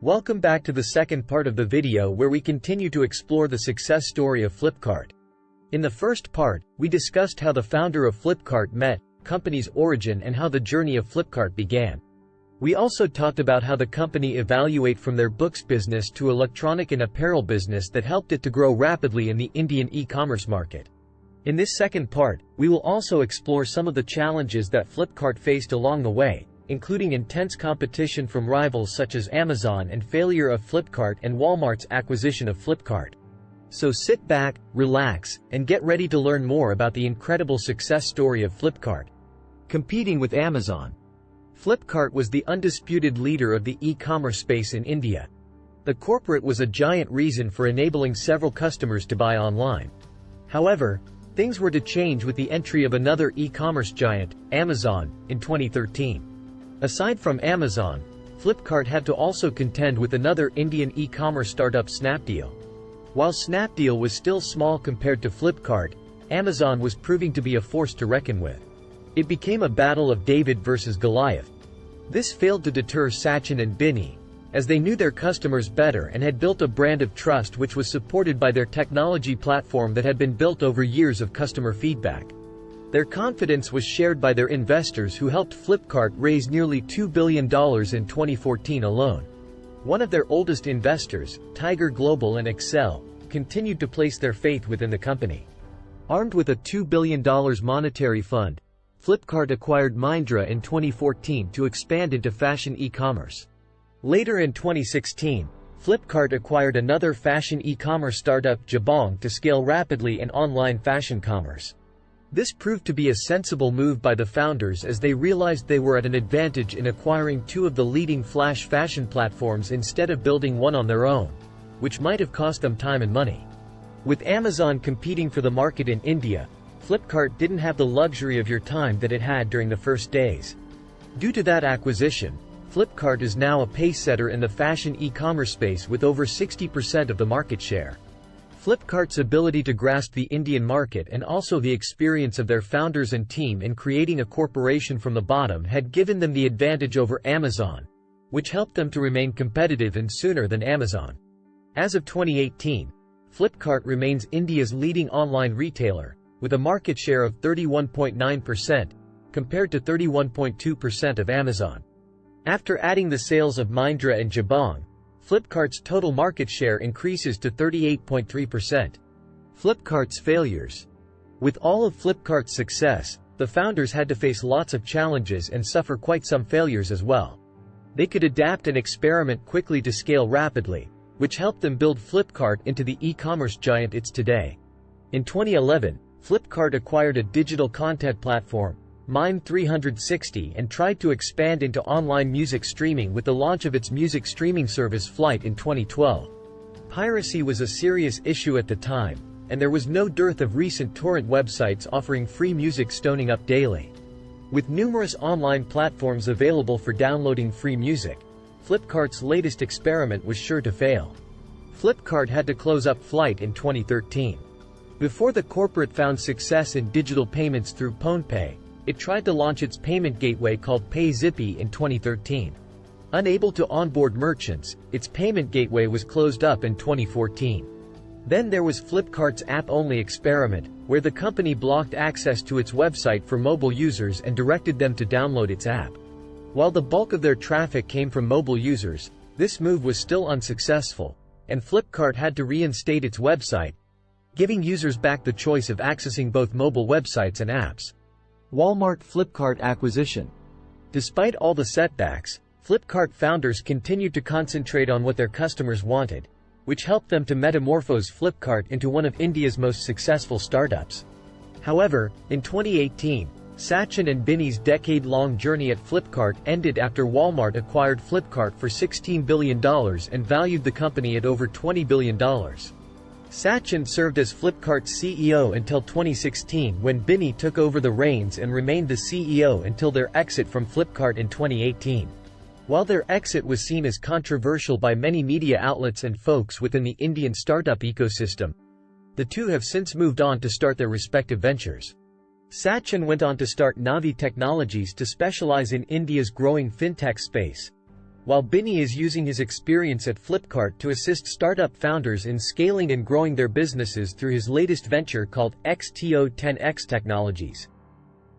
Welcome back to the second part of the video where we continue to explore the success story of Flipkart. In the first part, we discussed how the founder of Flipkart met, company's origin and how the journey of Flipkart began. We also talked about how the company evaluated from their books business to electronic and apparel business that helped it to grow rapidly in the Indian e-commerce market. In this second part, we will also explore some of the challenges that Flipkart faced along the way, including intense competition from rivals such as Amazon and failure of Flipkart and Walmart's acquisition of Flipkart. So sit back, relax, and get ready to learn more about the incredible success story of Flipkart. Competing with Amazon. Flipkart was the undisputed leader of the e-commerce space in India. The corporate was a giant reason for enabling several customers to buy online. However, things were to change with the entry of another e-commerce giant, Amazon, in 2013. Aside from Amazon, Flipkart had to also contend with another Indian e-commerce startup, Snapdeal. While Snapdeal was still small compared to Flipkart, Amazon was proving to be a force to reckon with. It became a battle of David versus Goliath. This failed to deter Sachin and Binny, as they knew their customers better and had built a brand of trust which was supported by their technology platform that had been built over years of customer feedback. Their confidence was shared by their investors who helped Flipkart raise nearly $2 billion in 2014 alone. One of their oldest investors, Tiger Global and Excel, continued to place their faith within the company. Armed with a $2 billion monetary fund, Flipkart acquired Myntra in 2014 to expand into fashion e-commerce. Later in 2016, Flipkart acquired another fashion e-commerce startup, Jabong, to scale rapidly in online fashion commerce. This proved to be a sensible move by the founders as they realized they were at an advantage in acquiring two of the leading flash fashion platforms instead of building one on their own, which might have cost them time and money. With Amazon competing for the market in India, Flipkart didn't have the luxury of your time that it had during the first days. Due to that acquisition, Flipkart is now a pacesetter in the fashion e-commerce space with over 60% of the market share. Flipkart's ability to grasp the Indian market and also the experience of their founders and team in creating a corporation from the bottom had given them the advantage over Amazon, which helped them to remain competitive and sooner than Amazon. As of 2018, Flipkart remains India's leading online retailer, with a market share of 31.9%, compared to 31.2% of Amazon. After adding the sales of Myntra and Jabong, Flipkart's total market share increases to 38.3%. Flipkart's failures. With all of Flipkart's success, the founders had to face lots of challenges and suffer quite some failures as well. They could adapt and experiment quickly to scale rapidly, which helped them build Flipkart into the e-commerce giant it's today. In 2011, Flipkart acquired a digital content platform, Mind360, and tried to expand into online music streaming with the launch of its music streaming service Flight in 2012. Piracy was a serious issue at the time, and there was no dearth of recent torrent websites offering free music stoning up daily. With numerous online platforms available for downloading free music, Flipkart's latest experiment was sure to fail. Flipkart had to close up Flight in 2013. Before the corporate found success in digital payments through PhonePe, it tried to launch its payment gateway called PayZippy in 2013. Unable to onboard merchants, its payment gateway was closed up in 2014. Then there was Flipkart's app-only experiment, where the company blocked access to its website for mobile users and directed them to download its app. While the bulk of their traffic came from mobile users, this move was still unsuccessful, and Flipkart had to reinstate its website, giving users back the choice of accessing both mobile websites and apps. Walmart-Flipkart acquisition. Despite all the setbacks, Flipkart founders continued to concentrate on what their customers wanted, which helped them to metamorphose Flipkart into one of India's most successful startups. However, in 2018, Sachin and Binny's decade-long journey at Flipkart ended after Walmart acquired Flipkart for $16 billion and valued the company at over $20 billion. Sachin served as Flipkart's CEO until 2016 when Binny took over the reins and remained the CEO until their exit from Flipkart in 2018. While their exit was seen as controversial by many media outlets and folks within the Indian startup ecosystem, the two have since moved on to start their respective ventures. Sachin went on to start Navi Technologies to specialize in India's growing fintech space. while Binny is using his experience at Flipkart to assist startup founders in scaling and growing their businesses through his latest venture called XTO10X Technologies.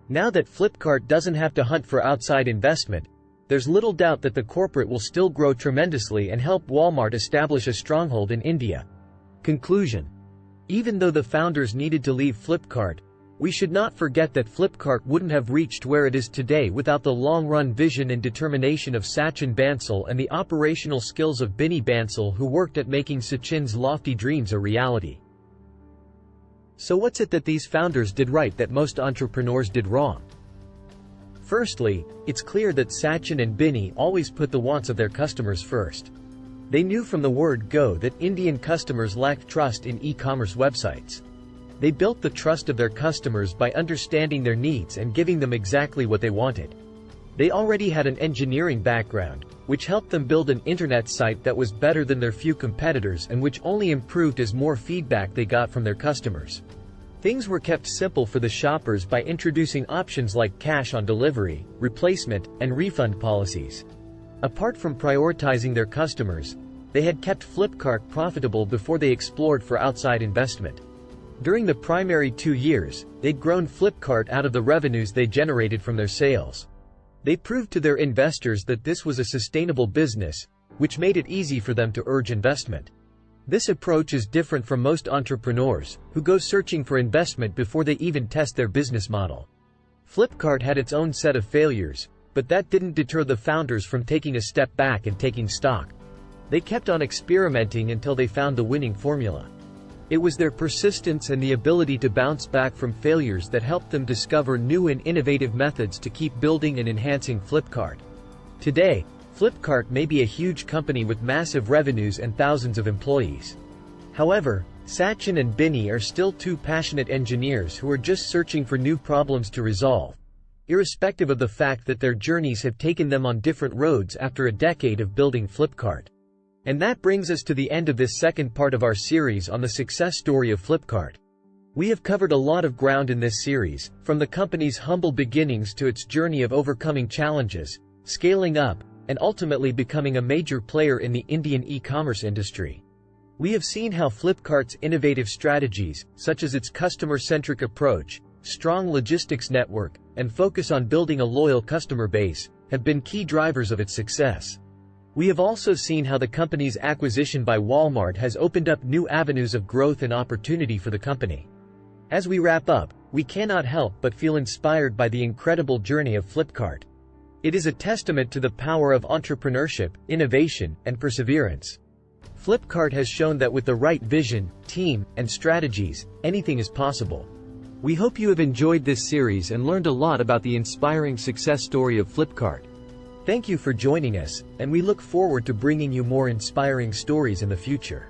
Now that Flipkart doesn't have to hunt for outside investment, there's little doubt that the corporate will still grow tremendously and help Walmart establish a stronghold in India. Conclusion. Even though the founders needed to leave Flipkart, we should not forget that Flipkart wouldn't have reached where it is today without the long-run vision and determination of Sachin Bansal and the operational skills of Binny Bansal, who worked at making Sachin's lofty dreams a reality. So what's it that these founders did right that most entrepreneurs did wrong? Firstly, it's clear that Sachin and Binny always put the wants of their customers first. They knew from the word go that Indian customers lacked trust in e-commerce websites. They built the trust of their customers by understanding their needs and giving them exactly what they wanted. They already had an engineering background, which helped them build an internet site that was better than their few competitors and which only improved as more feedback they got from their customers. Things were kept simple for the shoppers by introducing options like cash on delivery, replacement, and refund policies. Apart from prioritizing their customers, they had kept Flipkart profitable before they explored for outside investment. During the primary 2 years, they'd grown Flipkart out of the revenues they generated from their sales. They proved to their investors that this was a sustainable business, which made it easy for them to urge investment. This approach is different from most entrepreneurs, who go searching for investment before they even test their business model. Flipkart had its own set of failures, but that didn't deter the founders from taking a step back and taking stock. They kept on experimenting until they found the winning formula. It was their persistence and the ability to bounce back from failures that helped them discover new and innovative methods to keep building and enhancing Flipkart. Today, Flipkart may be a huge company with massive revenues and thousands of employees. However, Sachin and Binny are still two passionate engineers who are just searching for new problems to resolve, irrespective of the fact that their journeys have taken them on different roads after a decade of building Flipkart. And that brings us to the end of this second part of our series on the success story of Flipkart. We have covered a lot of ground in this series, from the company's humble beginnings to its journey of overcoming challenges, scaling up, and ultimately becoming a major player in the Indian e-commerce industry. We have seen how Flipkart's innovative strategies, such as its customer-centric approach, strong logistics network, and focus on building a loyal customer base, have been key drivers of its success. We have also seen how the company's acquisition by Walmart has opened up new avenues of growth and opportunity for the company. As we wrap up, we cannot help but feel inspired by the incredible journey of Flipkart. It is a testament to the power of entrepreneurship, innovation, and perseverance. Flipkart has shown that with the right vision, team, and strategies, anything is possible. We hope you have enjoyed this series and learned a lot about the inspiring success story of Flipkart. Thank you for joining us, and we look forward to bringing you more inspiring stories in the future.